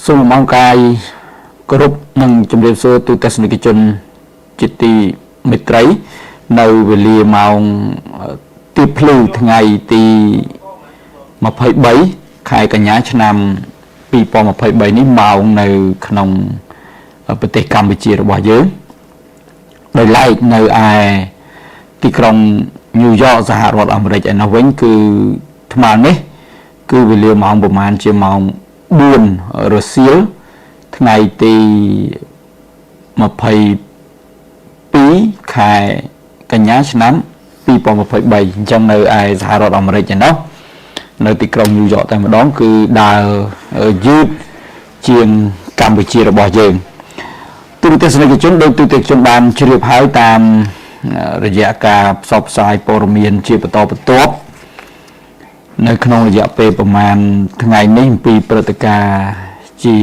សូមអង្គកាយគោរពនិងជំរាបសួរទូទស្សនិកជនជាទីមេត្រីនៅវេលាម៉ោងទីភ្លឺថ្ងៃទី23ខែកញ្ញាឆ្នាំ2023នេះម៉ោងនៅក្នុងប្រទេសកម្ពុជារបស់យើងដោយឡែកនៅឯទីក្រុងញូវយ៉កសហរដ្ឋអាមេរិកឯនោះវិញគឺថ្មនេះគឺវេលាម៉ោងប្រហែលជាម៉ោង4រសៀលថ្ងៃទី22ខែកញ្ញាឆ្នាំ2023អញ្ចឹងនៅឯសហរដ្ឋអាមេរិកឯនោះនៅទីក្រុងញូវយ៉កតែម្ដងគឺដើរយឺតជាងកម្ពុជារបស់យើងទូរទស្សនិកជនដោយទូរទស្សនិកជនបានជ្រាបហើយតាមរយៈការផ្សព្វផ្សាយព័ត៌មានជាបន្តបន្ទាប់នៅក្នុងរយៈពេលប្រមាណថ្ងៃនេះអំពីព្រឹត្តិការណ៍ជា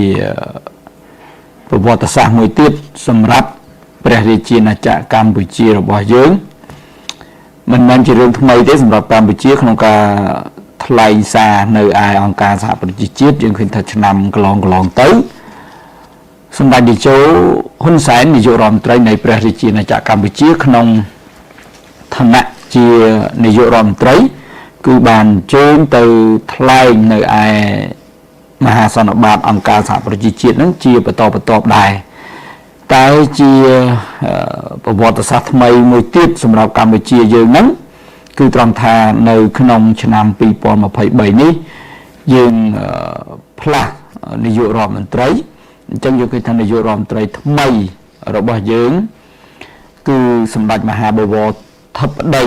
ប្រវត្តិសាស្ត្រមួយទៀតសម្រាប់ព្រះរាជាណាចក្រកម្ពុជារបស់យើងមិនមែនជារឿងថ្មីទេសម្រាប់កម្ពុជាក្នុងការថ្លែងសារនៅឯអង្គការសហប្រជាជាតិយើងឃើញថាឆ្នាំកន្លងទៅសម្ដេចតេជោហ៊ុនសែននាយករដ្ឋមន្ត្រីនៃព្រះរាជាណាចក្រកម្ពុជាក្នុងឋានៈជានាយករដ្ឋមន្ត្រីគឺបានជើញទៅថ្លែងនៅឯមហាសន្និបាតអង្គការសហប្រជាជាតិនឹងជាបន្តបន្ទាប់ដែរតែជាប្រវត្តិសាស្ត្រថ្មីមួយទៀតសម្រាប់កម្ពុជាយើងហ្នឹងគឺត្រង់ថានៅក្នុងឆ្នាំ2023នេះយើងផ្លាស់នាយករដ្ឋមន្ត្រីអញ្ចឹងយើងឃើញថានាយករដ្ឋមន្ត្រីថ្មីរបស់យើងគឺសម្ដេចមហាបវរធិបតី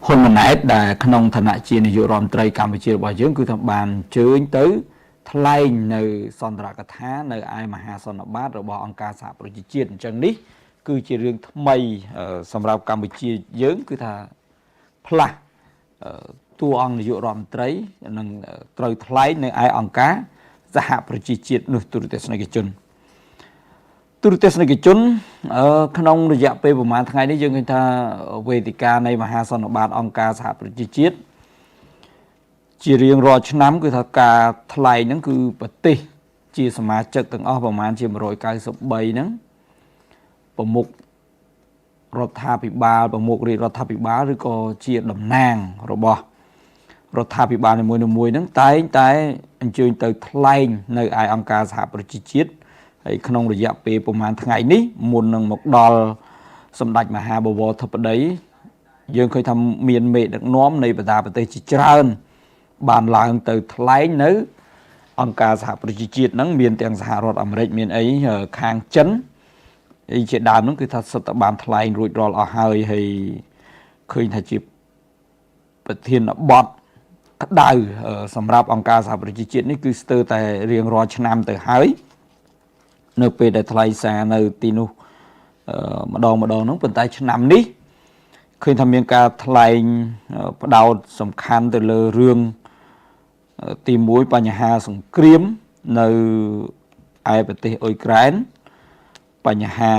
ហ៊ុនម៉ាណែតដែលក្នុងឋានៈជានាយករដ្ឋមន្ត្រីកម្ពុជារបស់យើងគឺថាបានអញ្ជើញទៅថ្លែងនៅសន្ទរកថានៅឯមហាសន្និបាតរបស់អង្គការសហប្រជាជាតិអញ្ចឹងនេះគឺជារឿងថ្មីសម្រាប់កម្ពុជាយើងគឺថាផ្លាស់តួអង្គនាយករដ្ឋមន្ត្រីនឹងត្រូវថ្លែងនៅឯអង្គការសហប្រជាជាតិនោះទូរទស្សនិកជនក្នុងរយៈពេលប្រហែលថ្ងៃនេះយើងឃើញថាវេទិកានៃមហាសន្និបាតអង្គការសហប្រជាជាតិជារៀងរាល់ឆ្នាំគឺថាការថ្លែងហ្នឹងគឺប្រទេសជាសមាជិកទាំងអស់ប្រហែលជា193ហ្នឹងប្រមុខរដ្ឋាភិបាលប្រមុខរាជរដ្ឋាភិបាលឬក៏ជាតំណាងរបស់រដ្ឋាភិបាលនីមួយៗហ្នឹងតែងតែអញ្ជើញទៅថ្លែងនៅឯអង្គការសហប្រជាជាតិហើយក្នុងរយៈពេលប្រហែលថ្ងៃនេះមុននឹងមកដល់សម្ដេចមហាបវរធិបតីយើងឃើញថាមានមេដឹកនាំនៃបណ្ដាប្រទេសជាច្រើនបានឡើងទៅថ្លែងនៅអង្គការសហប្រជាជាតិហ្នឹងមានទាំងសហរដ្ឋអាមេរិកមានអីខាងចិនអីជាដើមហ្នឹងគឺថាសិតតែបានថ្លែងរួចរាល់អស់ហើយឃើញថាជាប្រធានបទក្តៅសម្រាប់អង្គការសហប្រជាជាតិនេះគឺស្ទើរតែរៀងរាល់ឆ្នាំទៅហើយនៅពេលដែលថ្លែងសារនៅទីនោះម្ដងហ្នឹងប៉ុន្តែឆ្នាំនេះឃើញថាមានការថ្លែងផ្ដោតសំខាន់ទៅលើរឿងទី1បញ្ហាសង្គ្រាមនៅឯប្រទេសអ៊ុយក្រែនបញ្ហា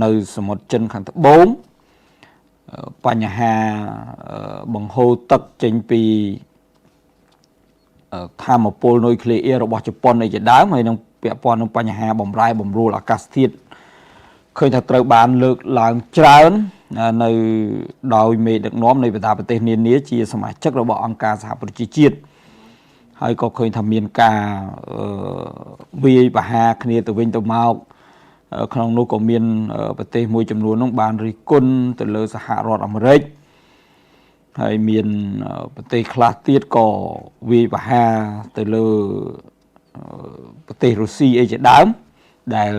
នៅសមុទ្រចិនខាងត្បូងបញ្ហាបង្ហូរទឹកចេញពីថាមពលនុយក្លេអ៊ែររបស់ជប៉ុនឯជាដើមហើយនឹងពាក់ព័ន្ធនឹងបញ្ហាបំរែបំរួលអាកាសធាតុឃើញថាត្រូវបានលើកឡើងច្រើននៅដោយមេដឹកនាំនៃបណ្ដាប្រទេសនានាជាសមាជិករបស់អង្គការសហប្រជាជាតិហើយក៏ឃើញថាមានការវាយប្រហារគ្នាទៅវិញទៅមកក្នុងនោះក៏មានប្រទេសមួយចំនួននោះបានរិះគន់ទៅលើសហរដ្ឋអាមេរិកហើយមានប្រទេសខ្លះទៀតក៏វាយប្រហារទៅលើប្រទេសរុស្ស៊ីអីជាដើមដែល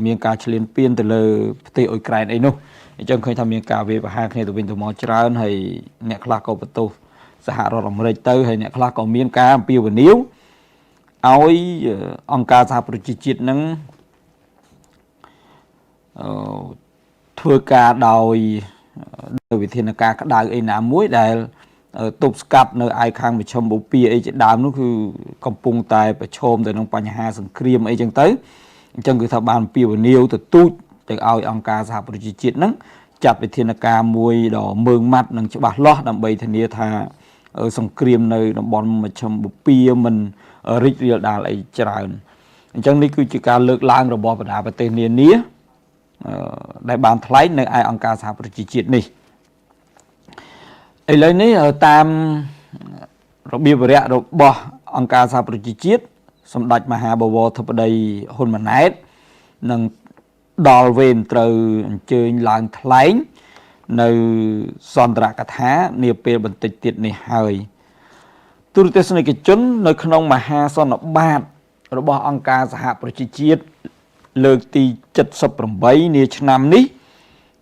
មានការឈ្លានពានទៅលើប្រទេសអ៊ុយក្រែនអីនោះអញ្ចឹងឃើញថាមានការវាយប្រហារគ្នាទៅវិញទៅមកច្រើនហើយអ្នកខ្លះក៏បន្ទោសសហរដ្ឋអាមេរិកទៅហើយអ្នកខ្លះក៏មានការអំពាវនាវឲ្យអង្គការសហប្រជាជាតិនឹងធ្វើការដោយវិធានការក្តៅអីណាមួយដែលទប់ស្កាត់នៅឯខាងមជ្ឈមបូព៌ាអីជាដើមនោះគឺកំពុងតែប្រឈមទៅនឹងបញ្ហាសង្គ្រាមអីចឹងទៅអញ្ចឹងគឺថាបានអំពាវនាវទៅទូចទៅឲ្យអង្គការសហប្រជាជាតិហ្នឹងចាត់វិធានការមួយដ៏ម៉ឺងម៉ាត់និងច្បាស់លាស់ដើម្បីធានាថា សង្គ្រាមនៅតំបន់មជ្ឈមបូព៌ាមិនរីករាលដាលអីច្រើនអញ្ចឹងនេះគឺជាការលើកឡើងរបស់បណ្ដាប្រទេសនានាដែលបានថ្លែងនៅឯអង្គការសហប្រជាជាតិនេះឥឡូវនេះតាមរបៀបវរៈរបស់អង្គការសហប្រជាជាតិសម្ដេចមហាបវរធិបតីហ៊ុនម៉ាណែតនឹងដល់វេនត្រូវអញ្ជើញឡើងថ្លែងនៅសន្ទរកថានាពេលបន្តិចទៀតនេះហើយទូរទស្សនិកជននៅក្នុងមហាសន្និបាតរបស់អង្គការសហប្រជាជាតិលើកទី78នាឆ្នាំនេះ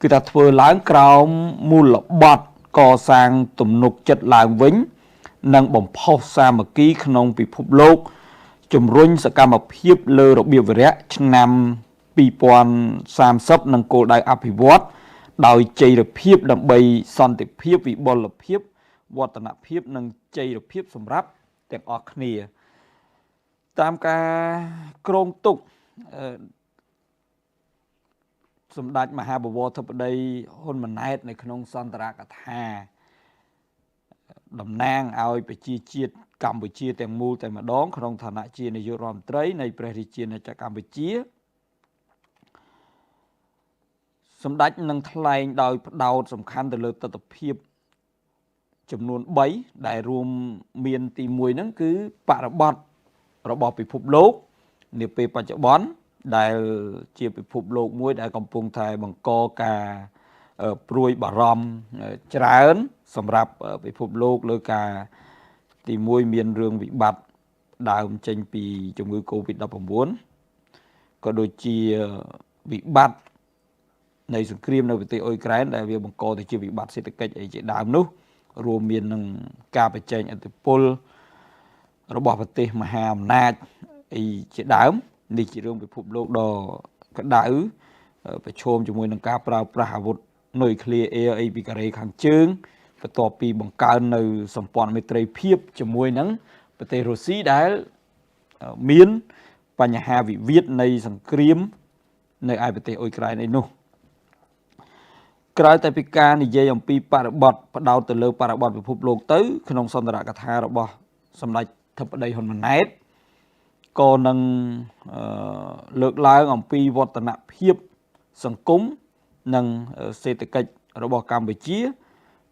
គឺថាធ្វើឡើងក្រោមមូលបត្រកសាងទំនុកចិត្តឡើងវិញនិងបំផុសសាមគ្គីក្នុងពិភពលោកជំរុញសកម្មភាពលើរបៀបវរៈឆ្នាំ2030និងគោលដៅអភិវឌ្ឍដោយចីរភាពដើម្បីសន្តិភាពវិបុលភាពវឌ្ឍនភាពនិងចីរភាពសម្រាប់ទាំងអស់គ្នាតាមការគ្រោងទុកសម្ដេចមហាបវរធិបតីហ៊ុនម៉ាណែតនៅក្នុងសន្ទរកថាតំណាងឲ្យប្រជាជាតិកម្ពុជាទាំងមូលតែម្ដងក្នុងឋានៈជានាយករដ្ឋមន្ត្រីនៃព្រះរាជាណាចក្រកម្ពុជាសម្ដេចនឹងថ្លែងដោយផ្ដោតសំខាន់ទៅលើទស្សនវិជ្ជាចំនួន3ដែលរួមមានទី1ហ្នឹងគឺបរិបត្តិរបស់ពិភពលោកនាពេលបច្ចុប្បន្នដែលជាពិភពលោកមួយដែលកំពុងតែបង្កការព្រួយបារម្ភច្រើនសម្រាប់ពិភពលោកលើការទី1មានរឿងវិបត្តិដើមចេញពីជំងឺ Covid-19 ក៏ដូចជាវិបត្តិនៃសង្គ្រាមនៅប្រទេសអ៊ុយក្រែនដែលវាបង្កទៅជាវិបត្តិសេដ្ឋកិច្ចអីជាដើមនោះរួមមាននឹងការបញ្ចេញឥទ្ធិពលរបស់ប្រទេសមហាអំណាចអីជាដើមនេះជារឿងពិភពលោកដ៏ក្តៅប្រឈមជាមួយនឹងការប្រើប្រាស់អាវុធនុយក្លេអ៊ែរអីពីកូរ៉េខាងជើងបន្ទាប់ពីបង្កើននៅសម្ព័ន្ធមិត្តភាពជាមួយនឹងប្រទេសរុស្ស៊ីដែលមានបញ្ហាវិវាទនៃសង្គ្រាមនៅឯប្រទេសអ៊ុយក្រែនឯនោះក្រៅតែពីការនិយាយអំពីបរិបត្តិផ្ដោតទៅលើបរិបត្តិពិភពលោកទៅក្នុងសន្ទរកថារបស់សម្ដេចធិបតីហ៊ុនម៉ាណែតក៏នឹងលើកឡើងអំពីវឌ្ឍនភាពសង្គមនិងសេដ្ឋកិច្ចរបស់កម្ពុជា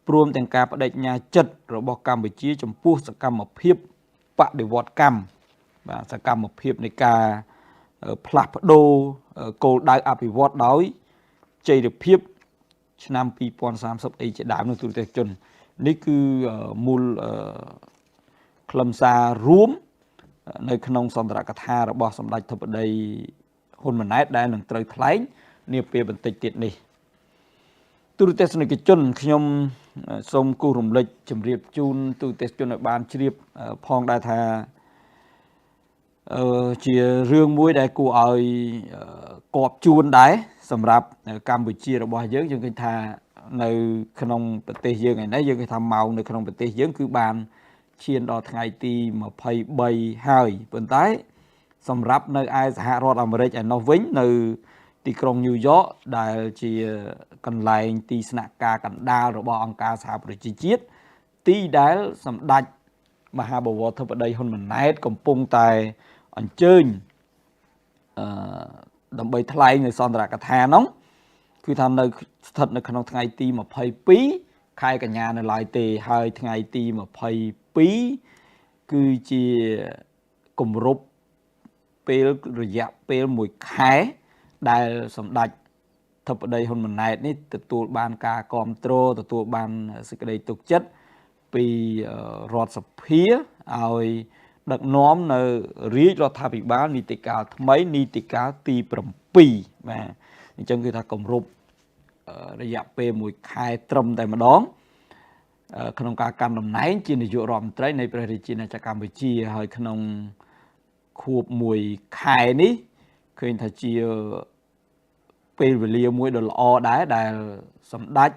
ព្រមទាំងការបដិញ្ញាចិត្តរបស់កម្ពុជាចំពោះសកម្មភាពបដិវត្តកម្មបាទសកម្មភាពនៃការផ្លាស់ប្ដូរគោលដៅអភិវឌ្ឍដោយចីរភាពឆ្នាំ2030អីជាដើមនោះទូរទស្សនិកជននេះគឺមូលខ្លឹមសាររួមនៅក្នុងសន្ទរកថារបស់សម្ដេចធិបតីហ៊ុនម៉ាណែតដែលនឹងត្រូវថ្លែងនាពេលបន្តិចទៀតនេះទូរទស្សនិកជនខ្ញុំសូមគូរំលឹកជម្រាបជូនទូរទស្សនិកជនឲ្យបានជ្រាបផងដែរថាជារឿងមួយដែលគួរឲ្យគប់ជួនដែរសម្រាប់កម្ពុជារបស់យើងឃើញថានៅក្នុងប្រទេសយើងឯនេះយើងគេថាម៉ោងនៅក្នុងប្រទេសយើងគឺបានឈានដល់ថ្ងៃទី23ហើយប៉ុន្តែសម្រាប់នៅឯសហរដ្ឋអាមេរិកឯនោះវិញនៅទីក្រុងញូវយ៉កដែលជាកន្លែងទីស្នាក់ការកណ្ដាលរបស់អង្គការសហប្រជាជាតិទីដែលសម្ដេចមហាបវរធិបតីហ៊ុនម៉ាណែតកំពុងតែអញ្ជើញដើម្បីថ្លែងនៅសន្ទរកថានោះគឺថានៅស្ថិតនៅក្នុងថ្ងៃទី22ខែកញ្ញានៅឡើយទេហើយថ្ងៃទី22គឺជាគម្រប់ពេលរយៈពេល1ខែដែលសម្ដេចធិបតីហ៊ុនម៉ាណែតនេះទទួលបានការគ្រប់គ្រងទទួលបានសេចក្តីទុកចិត្តពីរដ្ឋសភាឲ្យដឹកនាំនៅរាជរដ្ឋាភិបាលនីតិកាលថ្មីនីតិកាលទី7បាទអញ្ចឹងគឺថាគម្រប់រយៈពេល1ខែត្រឹមតែម្ដងក្នុងការកាន់តំណែងជានាយករដ្ឋមន្ត្រីនៃព្រះរាជាណាចក្រកម្ពុជាហើយក្នុងខួប1ខែនេះឃើញថាជាពេលវេលាមួយដ៏ល្អដែរដែលសម្ដេច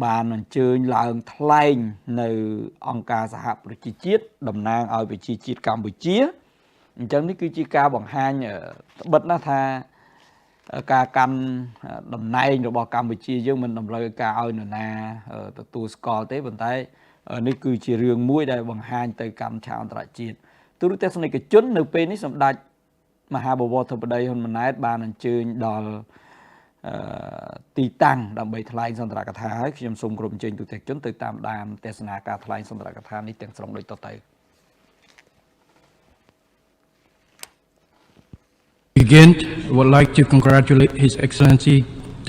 បានអញ្ជើញឡើងថ្លែងនៅអង្គការសហប្រជាជាតិតំណាងឲ្យប្រជាជាតិកម្ពុជាអញ្ចឹងនេះគឺជាការបង្ហាញត្បិតណាស់ថាការកាន់តំណែងរបស់កម្ពុជាយើងមិនតម្រូវឲ្យការឲ្យនរណាទទួលស្គាល់ទេប៉ុន្តែ នេះគឺជារឿងមួយដែលបង្ហាញទៅកម្មឆាអន្តរជាតិទូរទស្សនិកជននៅពេលនេះសម្ដេចមហាបវរធិបតីហ៊ុនម៉ាណែតបានអញ្ជើញដល់ទីតាំងដើម្បីថ្លែងសន្ទរកថាហើយខ្ញុំសូមគោរពអញ្ជើញទូរទស្សនិកជនទៅតាមដានទស្សនាការថ្លែងសន្ទរកថានេះទាំងស្រុងដូចតទៅ Begin, I would like to congratulate His Excellency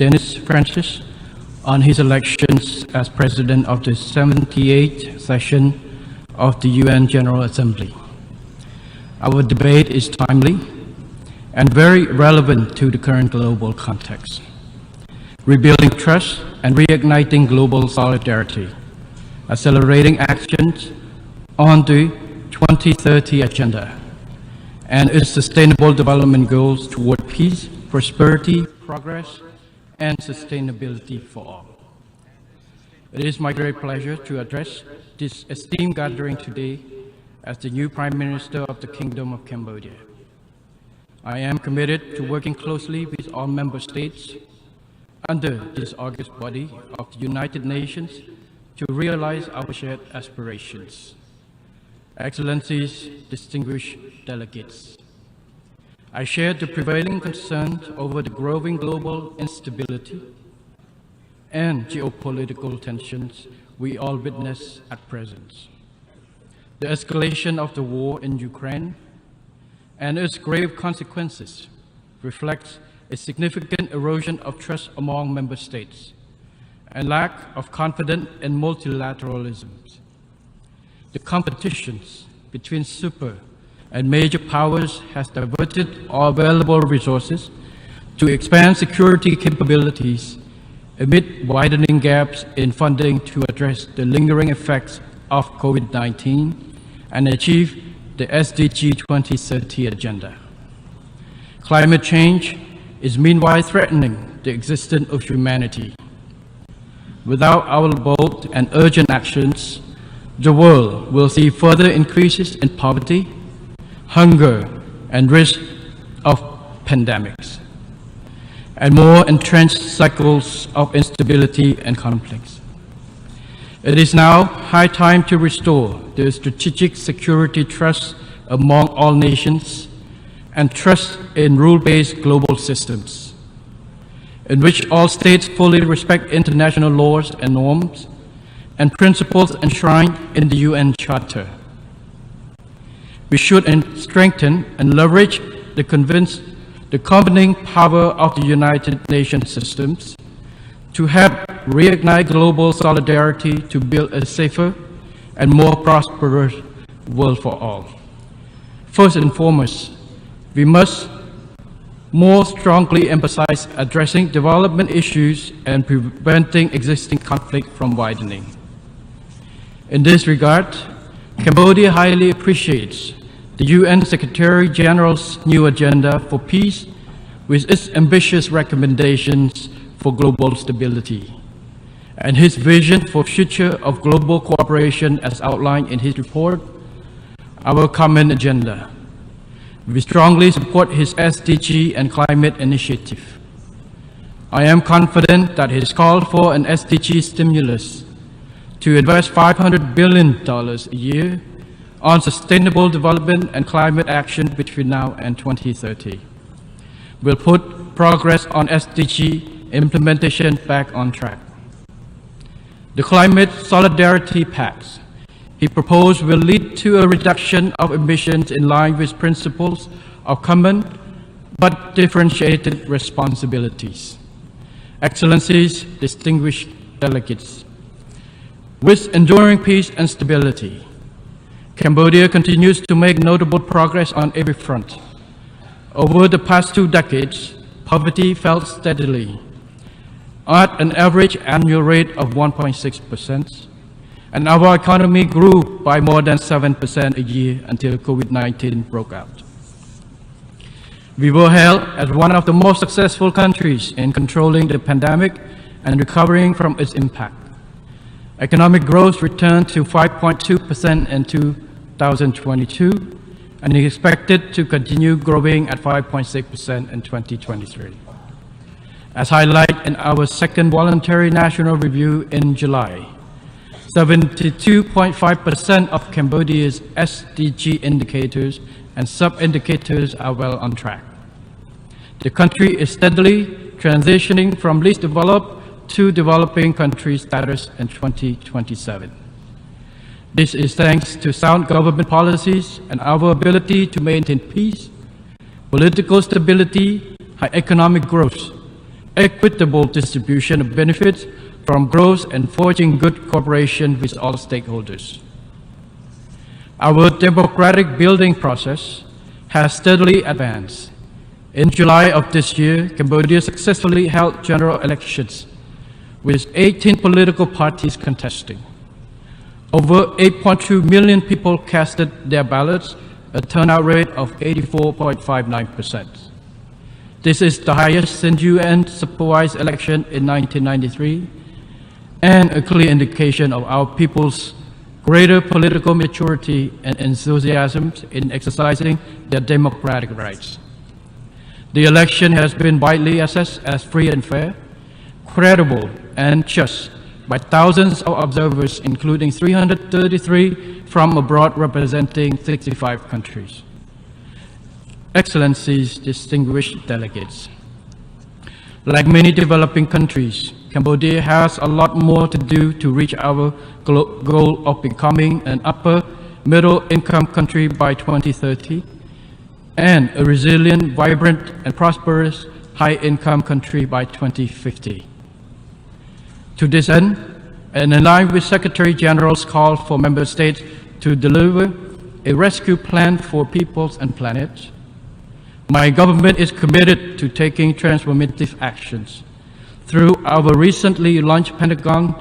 Dennis Francis on his elections as President of the 78th session of the UN General Assembly. Our debate is timely and very relevant to the current global context. Rebuilding trust and reigniting global solidarity, accelerating actions on the 2030 agenda and its sustainable development goals toward peace, prosperity, progress, and sustainability for all. It is my great pleasure to address this esteemed gathering today as the new Prime Minister of the Kingdom of Cambodia. I am committed to working closely with all member states under this august body of the United Nations to realize our shared aspirations. Excellencies, distinguished delegates, I share the prevailing concerns over the growing global instability and geopolitical tensions we all witness at present. The escalation of the war in Ukraine and its grave consequences reflects a significant erosion of trust among member states and lack of confidence in multilateralism. The competitions between super and major powers has diverted all available resources to expand security capabilities amid widening gaps in funding to address the lingering effects of COVID-19 and achieve the SDG 2030 agenda. Climate change is meanwhile threatening the existence of humanity. Without our bold and urgent actions, the world will see further increases in poverty, hunger, and risk of pandemics, and more entrenched cycles of instability and conflicts. It is now high time to restore the strategic security trust among all nations and trust in rule-based global systems, in which all states fully respect international laws and norms and principles enshrined in the UN Charter. We should strengthen and leverage the combining power of the United Nations systems to help reignite global solidarity to build a safer and more prosperous world for all. First and foremost, we must more strongly emphasize addressing development issues and preventing existing conflict from widening. In this regard, Cambodia highly appreciates the UN Secretary General's new agenda for peace with its ambitious recommendations for global stability and his vision for future of global cooperation as outlined in his report, Our Common Agenda. We strongly support his SDG and climate initiative. I am confident that his call for an SDG stimulus to invest $500 billion a year on sustainable development and climate action between now and 2030 will put progress on SDG implementation back on track. The Climate Solidarity Pact he proposed will lead to a reduction of emissions in line with principles of common but differentiated responsibilities. Excellencies, distinguished delegates, with enduring peace and stability, Cambodia continues to make notable progress on every front. Over the past 2 decades, poverty fell steadily at an average annual rate of 1.6%, and our economy grew by more than 7% a year until COVID-19 broke out. We were hailed as one of the most successful countries in controlling the pandemic and recovering from its impact. Economic growth returned to 5.2% in 2022 and is expected to continue growing at 5.6% in 2023. As highlighted in our second voluntary national review in July, 72.5% of Cambodia's SDG indicators and sub-indicators are well on track. The country is steadily transitioning from least developed to developing country status in 2027. This is thanks to sound government policies and our ability to maintain peace, political stability, high economic growth, equitable distribution of benefits from growth and forging good cooperation with all stakeholders. Our democratic building process has steadily advanced. In July of this year, Cambodia successfully held general elections with 18 political parties contesting. Over 8.2 million people casted their ballots, a turnout rate of 84.59%. This is the highest since UN supervised election in 1993 and a clear indication of our people's greater political maturity and enthusiasm in exercising their democratic rights. The election has been widely assessed as free and fair, credible and just by thousands of observers, including 333 from abroad representing 65 countries. Excellencies, distinguished delegates. Like many developing countries, Cambodia has a lot more to do to reach our goal of becoming an upper middle income country by 2030 and a resilient, vibrant and prosperous high income country by 2050. To this end, and in line with Secretary General's call for member states to deliver a rescue plan for peoples and planet, my government is committed to taking transformative actions through our recently launched Pentagonal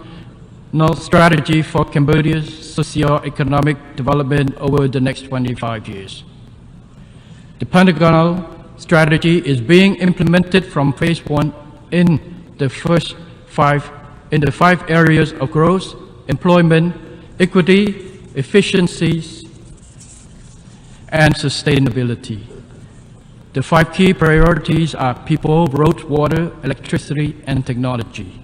strategy for Cambodia's socio-economic development over the next 25 years. The Pentagonal strategy is being implemented from phase 1 in the five areas of growth, employment, equity, efficiencies, and sustainability. The 5 key priorities are people, roads, water, electricity, and technology,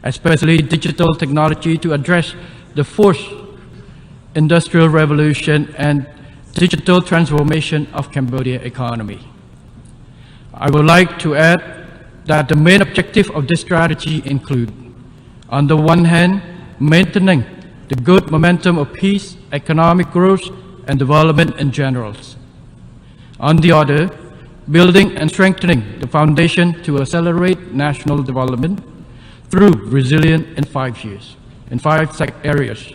especially digital technology to address the fourth industrial revolution and digital transformation of Cambodia economy. I would like to add that the main objective of this strategy include, on the one hand, maintaining the good momentum of peace, economic growth, and development in general. On the other, building and strengthening the foundation to accelerate national development through resilience in 5 years, in 5 areas: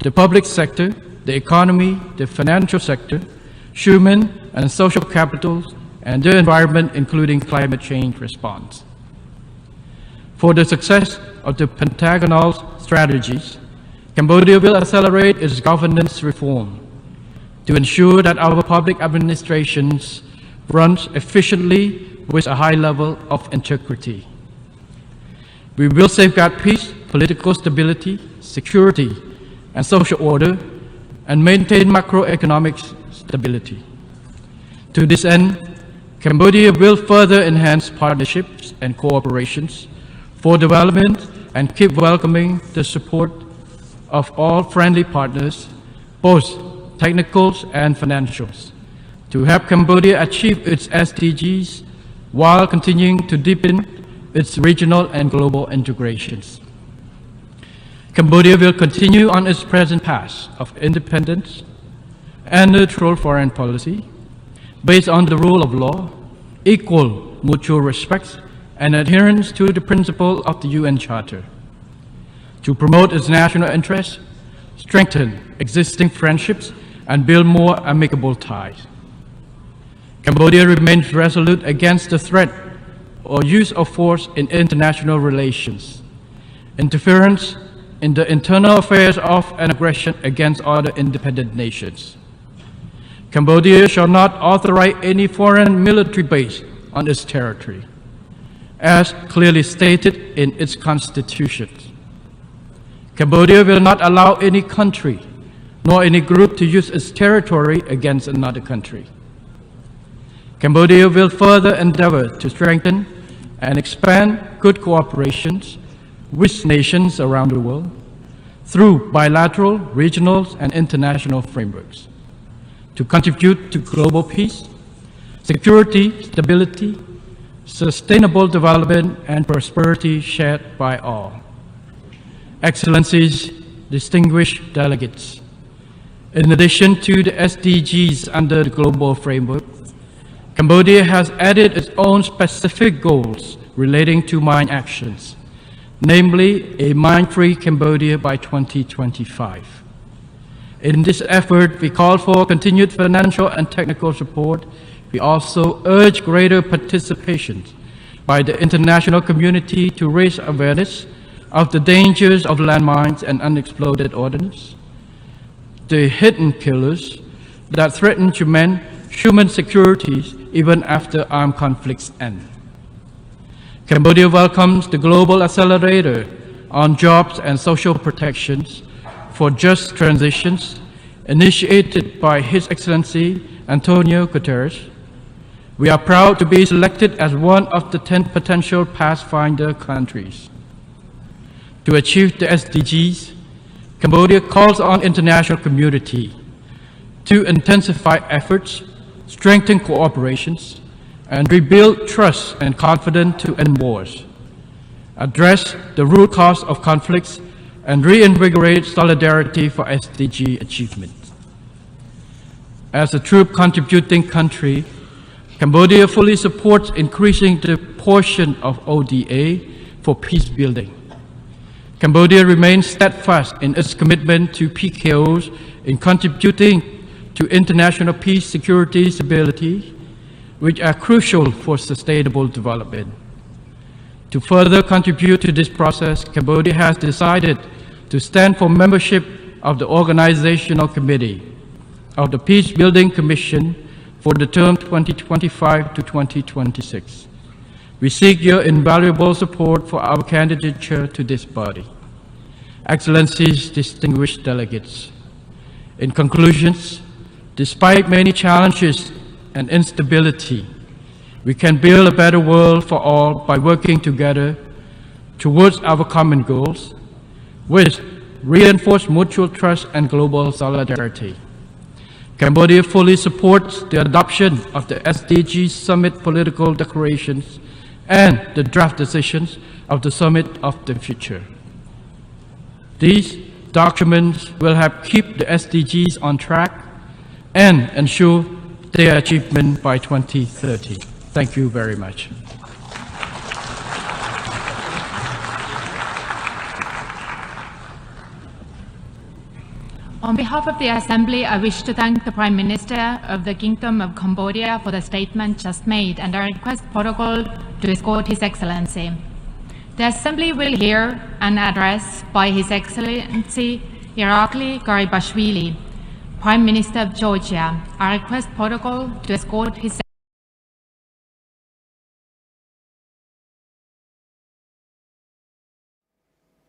the public sector, the economy, the financial sector, human and social capital, and the environment, including climate change response. For the success of the Pentagonal strategies, Cambodia will accelerate its governance reform to ensure that our public administrations runs efficiently with a high level of integrity. We will safeguard peace, political stability, security, and social order, and maintain macroeconomic stability. To this end, Cambodia will further enhance partnerships and cooperations for development and keep welcoming the support of all friendly partners, both technicals and financials, to help Cambodia achieve its SDGs while continuing to deepen its regional and global integrations. Cambodia will continue on its present path of independence and neutral foreign policy based on the rule of law, equal mutual respect, and adherence to the principle of the UN Charter, to promote its national interests, strengthen existing friendships, and build more amicable ties. Cambodia remains resolute against the threat or use of force in international relations, interference in the internal affairs of and aggression against other independent nations. Cambodia shall not authorize any foreign military base on its territory, as clearly stated in its constitution. Cambodia will not allow any country nor any group to use its territory against another country. Cambodia will further endeavor to strengthen and expand good cooperations with nations around the world through bilateral, regional, and international frameworks to contribute to global peace, security, stability, sustainable development, and prosperity shared by all. Excellencies, distinguished delegates, in addition to the SDGs under the global framework, Cambodia has added its own specific goals relating to mine actions, namely a mine-free Cambodia by 2025. In this effort, we call for continued financial and technical support. We also urge greater participation by the international community to raise awareness of the dangers of landmines and unexploded ordnance, the hidden killers that threaten human security even after armed conflicts end. Cambodia welcomes the Global Accelerator on Jobs and Social Protections for Just Transitions, initiated by His Excellency Antonio Guterres. We are proud to be selected as one of the 10 potential Pathfinder countries. To achieve the SDGs, Cambodia calls on international community to intensify efforts, strengthen cooperations, and rebuild trust and confidence to end wars, address the root cause of conflicts, and reinvigorate solidarity for SDG achievement. As a true contributing country, Cambodia fully supports increasing the portion of ODA for peace building. Cambodia remains steadfast in its commitment to PKOs in contributing to international peace, security, stability, which are crucial for sustainable development. To further contribute to this process, Cambodia has decided to stand for membership of the Organizational Committee of the Peace Building Commission for the term 2025 to 2026. We seek your invaluable support for our candidature to this body. Excellencies, distinguished delegates, in conclusions, despite many challenges and instability, we can build a better world for all by working together towards our common goals, which reinforce mutual trust and global solidarity. Cambodia fully supports the adoption of the SDG Summit political declarations and the draft decisions of the Summit of the Future. These documents will help keep the SDGs on track and ensure their achievement by 2030. Thank you very much. On behalf of the Assembly, I wish to thank the Prime Minister of the Kingdom of Cambodia for the statement just made and I request protocol to escort His Excellency. The Assembly will hear an address by His Excellency Irakli Garibashvili, Prime Minister of Georgia. I request protocol to escort His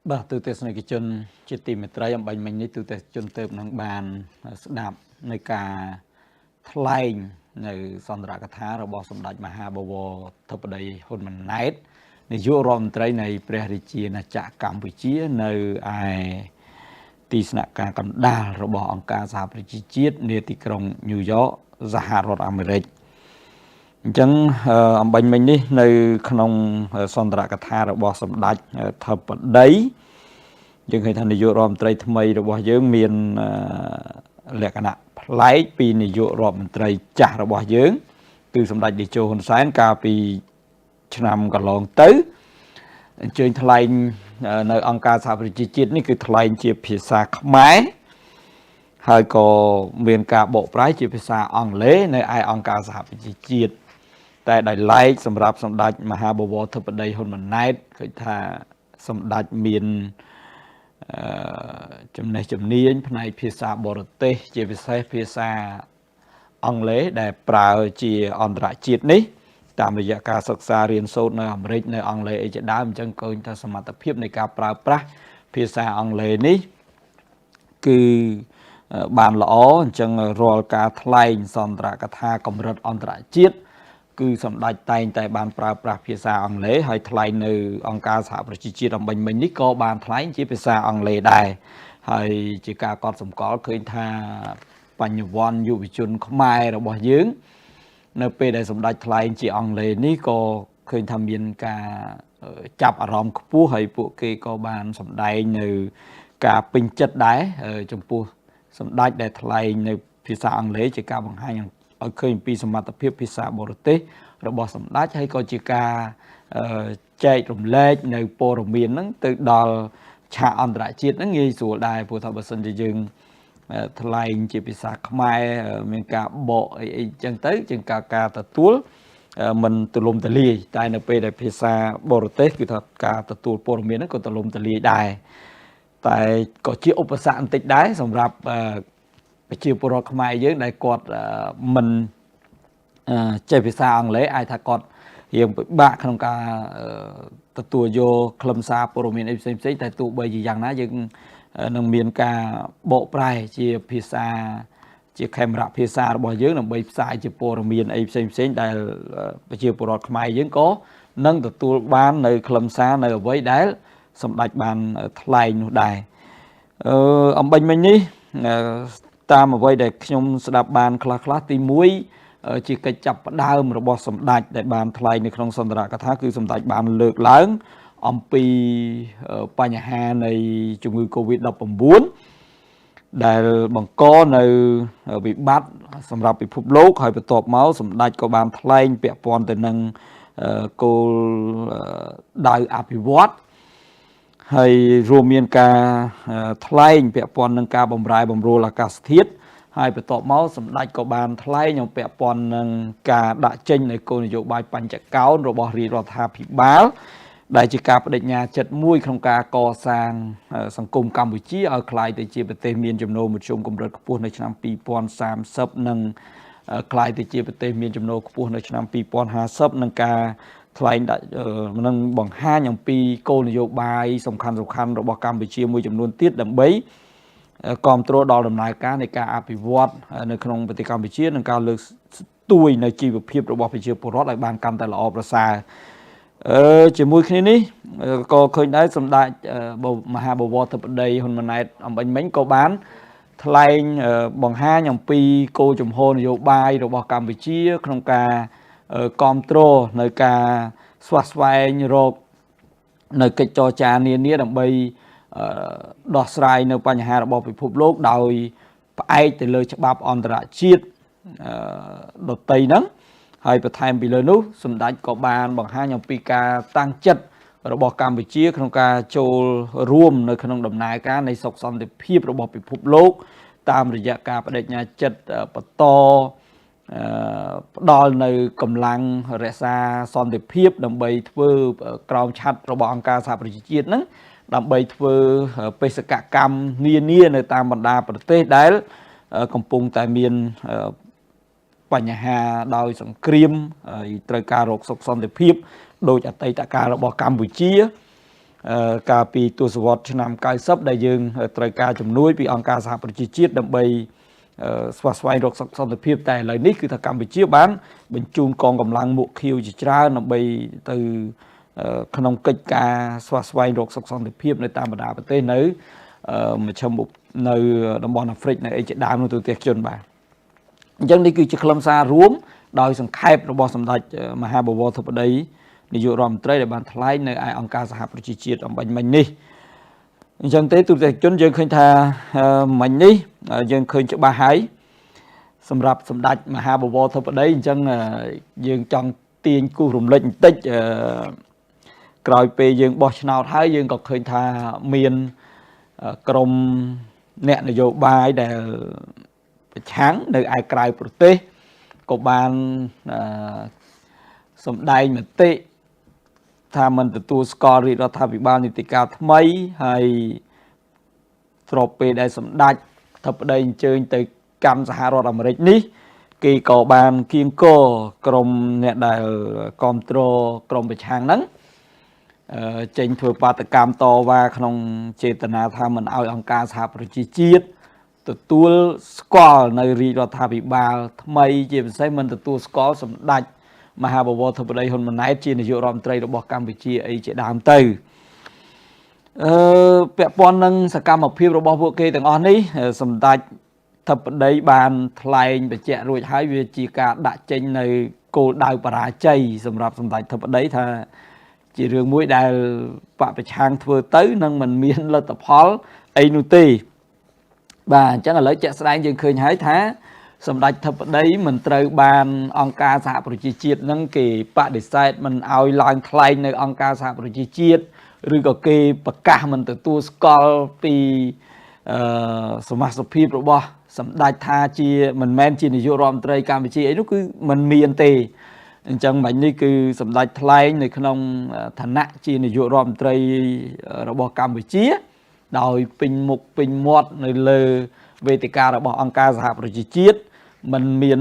Bà tư tế sân kỳ chân chỉ tìm một trái âm bánh mình ní tư tế chân tớp nâng bàn đạp nơi cả thay nơi son ra cái thá rồi bỏ sông đạch mà ha bò thập đầy hôn mình nét nơi dụ rộm trái này prehrichi là chả Campuchia nơi ai tì sạc cả còn đà rồi bỏ ông ca xa chiết nơi tì krong New Yorkសហរដ្ឋអាមេរិកអញ្ចឹងអំបញ្ញមិញនេះនៅក្នុងសន្ទរកថារបស់សម្ដេចធិបតីយើងឃើញថានាយករដ្ឋមន្ត្រីថ្មីរបស់យើងមានលក្ខណៈប្លែកពីនាយករដ្ឋមន្ត្រីចាស់របស់យើងគឺសម្ដេចតេជោហ៊ុនសែនកាលពីឆ្នាំកន្លងទៅអញ្ជើញថ្លែងនៅអង្គការសហប្រជាជាតិនេះគឺថ្លែងជាភាសាខ្មែរហើយក៏មានការបកប្រែជាភាសាអង់គ្លេសនៅឯអង្គការសហប្រជាជាតិតែដោយឡែកសម្រាប់សម្ដេចមហាបវរធិបតីហ៊ុនម៉ាណែតឃើញថាសម្ដេចមានចំណេះជំនាញផ្នែកភាសាបរទេសជាពិសេសភាសាអង់គ្លេសដែលប្រើជាអន្តរជាតិនេះតាមរយៈការសិក្សារៀនសូត្រនៅអាមេរិកនៅអង់គ្លេសអីជាដើមអញ្ចឹងឃើញថាសមត្ថភាពនៃការប្រើប្រាស់ភាសាអង់គ្លេសនេះគឺបានល្អអញ្ចឹងរាល់ការថ្លែងសន្ទរកថាកម្រិតអន្តរជាតិគឺសម្ដេចតែងតែបានប្រើប្រាស់ភាសាអង់គ្លេសហើយថ្លែងនៅអង្គការសហប្រជាជាតិអំបញ្ញមិញនេះក៏បានថ្លែងជាភាសាអង់គ្លេសដែរអ ហើយជាការកត់សម្គាល់ឃើញថាបញ្ញវន្តយុវជនខ្មែររបស់យើងនៅពេលដែលសម្ដេចថ្លែងជាអង់គ្លេសនេះក៏ឃើញថាមានការចាប់អារម្មណ៍ខ្ពស់ហើយពួកគេក៏បានសម្ដែងនៅការពេញចិត្តដែរចំពោះសម្ដេចដែលថ្លែងនៅភាសាអង់គ្លេសជាការបង្ហាញឲ្យឃើញពីសមត្ថភាពភាសាបរទេសរបស់សម្ដេចហើយក៏ជាការចែករំលែកនៅព័ត៌មានហ្នឹងទៅដល់ឆាកអន្តរជាតិហ្នឹងងាយស្រួលដែរព្រោះថាបើសិនជាយើងថ្លែងជាភាសាខ្មែរមានការបកអីចឹងទៅជាងការទទួលมันទូលំទូលាយតែនៅពេលដែលភាសាបរទេសគឺថាការទទួលព័ត៌មានហ្នឹងក៏ទូលំទូលាយដែរតែក៏ជាឧបសគ្គបន្តិចដែរសម្រាប់ប្រជាពលរដ្ឋខ្មែរយើងដែលគាត់មិនចេះភាសាអង់គ្លេសអាចថាគាត់រៀងពិបាកក្នុងការទទួលយកខ្លឹមសារព័ត៌មានអីផ្សេងៗតែទោះបីជាយ៉ាងណាយើងនឹងមានការបកប្រែជាភាសាជាខេមរៈភាសារបស់យើងដើម្បីផ្សាយជាព័ត៌មានអីផ្សេងៗដែលប្រជាពលរដ្ឋខ្មែរយើងក៏នឹងទទួលបាននៅខ្លឹមសារនៅអ្វីដែលសម្ដេចបានថ្លែងនោះដែរអំបញ្ញមិញនេះតាមអ្វីដែលខ្ញុំស្ដាប់បានខ្លះទី1ជាកិច្ចចាប់ផ្ដើមរបស់សម្ដេចដែលបានថ្លែងនៅក្នុងសន្ទរកថាគឺសម្ដេចបានលើកឡើងអំពីបញ្ហានៃជំងឺ Covid-19 ដែលបង្កនៅវិបត្តិសម្រាប់ពិភពលោកហើយបន្ទាប់មកសម្ដេចក៏បានថ្លែងពាក់ព័ន្ធទៅនឹងគោលដៅអភិវឌ្ឍហើយរួមមានការថ្លែងពាក់ព័ន្ធនឹងការបម្រែបម្រួលអាកាសធាតុហើយបន្ទាប់មកសម្ដេចក៏បានថ្លែងអំពាក់ព័ន្ធនឹងការដាក់ចេញនៃគោលនយោបាយបញ្ចកោណរបស់រាជរដ្ឋាភិបាលដែលជាការបដិញ្ញាចិត្តមួយក្នុងការកសាងសង្គមកម្ពុជាឲ្យក្លាយទៅជាប្រទេសមានចំណូលមធ្យមកម្រិតខ្ពស់នៅឆ្នាំ2030និងក្លាយទៅជាប្រទេសមានចំណូលខ្ពស់នៅឆ្នាំ2050នឹងការថ្លែងដាក់នឹងបង្ហាញអំពីគោលនយោបាយសំខាន់របស់កម្ពុជាមួយចំនួនទៀតដើម្បីគ្រប់គ្រងដល់ដំណើរការនៃការអភិវឌ្ឍនៅក្នុងប្រទេសកម្ពុជានិងការលើកស្ទួយនៅជីវភាពរបស់ប្រជាពលរដ្ឋឲ្យបានកាន់តែល្អប្រសើរជាមួយគ្នានេះក៏ឃើញដែរសម្ដេចមហាបវរធិបតីហ៊ុនម៉ាណែតអំបញ្ញមិញក៏បានថ្លែងបង្ហាញអំពីគោលជំហរនយោបាយរបស់កម្ពុជាក្នុងការគ្រប់គ្រងនៅការស្វាស្វែងរកនៅកិច្ចចរចានានាដើម្បីដោះស្រាយនៅបញ្ហារបស់ពិភពលោកដោយផ្អែកទៅលើច្បាប់អន្តរជាតិដទៃហ្នឹងហើយបន្ថែមពីលើនោះសម្ដេចក៏បានបង្ហាញអំពីការតាំងចិត្តរបស់កម្ពុជាក្នុងការចូលរួមនៅក្នុងដំណើរការនៃសុខសន្តិភាពរបស់ពិភពលោកតាមរយៈការបដិញ្ញាចិត្តបន្តផ្ដល់នៅកម្លាំងរក្សាសន្តិភាពដើម្បីធ្វើក្រោមឆ័ត្ររបស់អង្គការសហប្រជាជាតិហ្នឹងដើម្បីធ្វើបេសកកម្មនានានៅតាមបណ្ដាប្រទេសដែលកំពុងតែមានបញ្ហាដោយសង្គ្រាមហើយត្រូវការរកសុខសន្តិភាពដោយអតីតកាលរបស់កម្ពុជាកាលពីទសវត្សរ៍ឆ្នាំ90ដែលយើងត្រូវការជំនួយពីអង្គការសហប្រជាជាតិដើម្បីស្វាស្វែងរកសុខសន្តិភាពតែឥឡូវនេះគឺថាកម្ពុជាបានបញ្ជូនកងកម្លាំងមុខខៀវជាច្រើនដើម្បីទៅក្នុងកិច្ចការស្វាស្វែងរកសុខសន្តិភាពនៅតាមបណ្ដាប្រទេសនៅមជ្ឈមនៅតំបន់អាហ្វ្រិកនៅអីជាដើមនោះទូទាំងជនបាទអញ្ចឹងនេះគឺជាខ្លឹមសាររួមដោយសង្ខេបរបស់សម្ដេចមហាបវរធិបតីនាយករដ្ឋមន្ត្រីដែលបានថ្លែងនៅឯអង្គការសហប្រជាជាតិអំបញ្ញមិញនេះអញ្ចឹងទេទូទាំងជនយើងឃើញថាមិញនេះយើងឃើញច្បាស់ហើយសម្រាប់សម្ដេចមហាបវរធិបតីអញ្ចឹងយើងចង់ទាញគូសរំលេចបន្តិចក្រោយពេលយើងបោះឆ្នោតហើយយើងក៏ឃើញថាមានក្រុមអ្នកនយោបាយដែលប្រឆាំងនៅឯក្រៅប្រទេសក៏បានសម្ដែងមតិថាមិនទទួលស្គាល់រាជរដ្ឋាភិបាលនីតិកាលថ្មីហើយស្របពេលដែលសម្ដេចធិបតីអញ្ជើញទៅកាន់សហរដ្ឋអាមេរិកនេះគេក៏បានគៀងគរក្រុមអ្នកដែលគ្រប់គ្រងក្រុមប្រឆាំងហ្នឹងចេញធ្វើបាតកម្មតវ៉ាក្នុងចេតនាថាមិនឲ្យអង្គការសហប្រជាជាតិទទួលស្គាល់នៅរាជរដ្ឋាភិបាលថ្មីជាពិសេសមិនទទួលស្គាល់សម្ដេចមហាបវរធិបតីហ៊ុនម៉ាណែតជានាយករដ្ឋមន្ត្រីរបស់កម្ពុជាអីជាដើមទៅ ពាក់ព័ន្ធនឹងសកម្មភាពរបស់ពួកគេទាំងអស់នេះសម្ដេចធិបតីបានថ្លែងបញ្ជាក់រួចហើយវាជាការដាក់ចេញនៅគោលដៅបរាជ័យសម្រាប់សម្ដេចធិបតីថាជារឿងមួយដែលបពប្រឆាំងធ្វើទៅនឹងមិនមានលទ្ធផលអីនោះទេបាទអញ្ចឹងឥឡូវជាក់ស្ដែងយើងឃើញហើយថាសម្ដេចធិបតីមិនត្រូវបានអង្គការសហប្រជាជាតិនឹងគេបដិសេធមិនឲ្យឡើងថ្លែងនៅអង្គការសហប្រជាជាតិឬក៏គេប្រកាសមិនទទួលស្គាល់ពីសមាជិកភាពរបស់សម្ដេចថាជាមិនមែនជានាយករដ្ឋមន្ត្រីកម្ពុជាអីនោះគឺមិនមានទេអញ្ចឹងបាញ់នេះគឺសម្ដេចថ្លែងនៅក្នុងឋានៈជានាយករដ្ឋមន្ត្រីរបស់កម្ពុជាដោយពេញមុខពេញមាត់នៅលើវេទិការបស់អង្គការសហប្រជាជាតិមិនមាន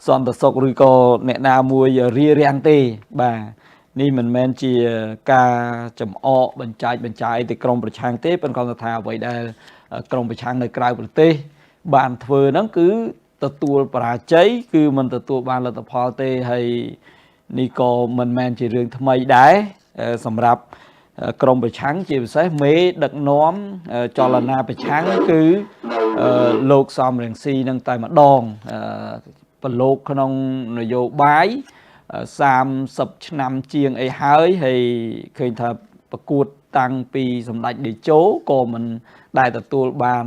សន្តិសុខឬក៏អ្នកណាមួយរារាំងទេបាទនេះមិនមែនជាការចំអកបញ្ចាយទៅក្រមប្រឆាំងទេប៉ុន្តែគាត់ថាអ្វីដែលក្រមប្រឆាំងនៅក្រៅប្រទេសបានធ្វើហ្នឹងគឺទទួលបរាជ័យគឺមិនទទួលបានលទ្ធផលទេហើយនេះក៏មិនមែនជារឿងថ្មីដែរសម្រាប់ក្រមប្រឆាំងជាពិសេសមេដឹកនាំចលនាប្រឆាំងគឺលោកសំរងស៊ីនឹងតែម្ដងប្រឡូកក្នុងនយោបាយ30ឆ្នាំជាងអីហើយឃើញថាប្រកួតតាំងពីសម្ដេចតេជោក៏មិនដែលទទួលបាន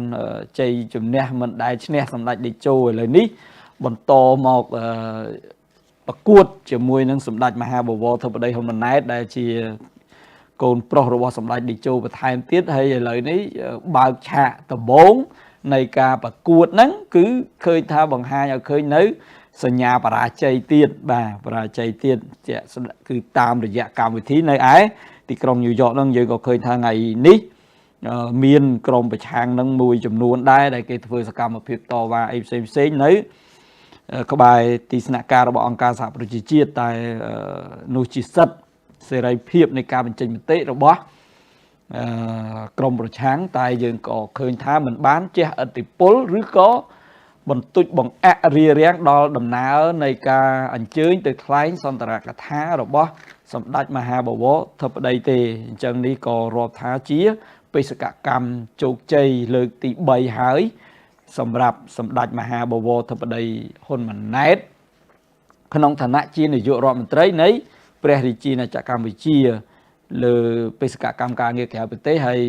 ជ័យជំនះមិនដែលឈ្នះសម្ដេចតេជោឥឡូវនេះបន្តមកប្រកួតជាមួយនឹងសម្ដេចមហាបវរធិបតីហ៊ុនម៉ាណែតដែលជាកូនប្រុសរបស់សម្ដេចតេជោបន្ថែមទៀតហើយឥឡូវនេះបើកឆាកដំបូងនៃការប្រកួតហ្នឹងគឺឃើញថាបង្ហាញឲ្យឃើញនៅសញ្ញាបរាជ័យទៀតបាទបរាជ័យទៀតគឺតាមរយៈកម្មវិធីនៅឯទីក្រុងញូវយ៉កហ្នឹងយើងក៏ឃើញថាថ្ងៃនេះមានក្រុមប្រឆាំងនឹងមួយចំនួនដែរដែលគេធ្វើសកម្មភាពតវ៉ាអីផ្សេងនៅក្បែរទីស្នាក់ការរបស់អង្គការសហប្រជាជាតិតែនោះជាសិទ្ធិសេរីភាពនៃការបញ្ចេញមតិរបស់ក្រុមប្រឆាំងតែយើងក៏ឃើញថាមិនបានជះឥទ្ធិពលឬក៏បន្ទុចបង្អាក់រារាំងដល់ដំណើរនៃការអញ្ជើញទៅថ្លែងសន្ទរកថារបស់សម្ដេចមហាបវរធិបតីទេអញ្ចឹងនេះក៏រាប់ថាជាបេសកកម្មជោគជ័យលើកទី3ហើយសម្រាប់សម្ដេចមហាបវរធិបតីហ៊ុនម៉ាណែតក្នុងឋានៈជានាយករដ្ឋមន្ត្រីនៃព្រះរាជាណាចក្រកម្ពុជាលើបេសកកម្មការងារក្រៅប្រទេសហើយ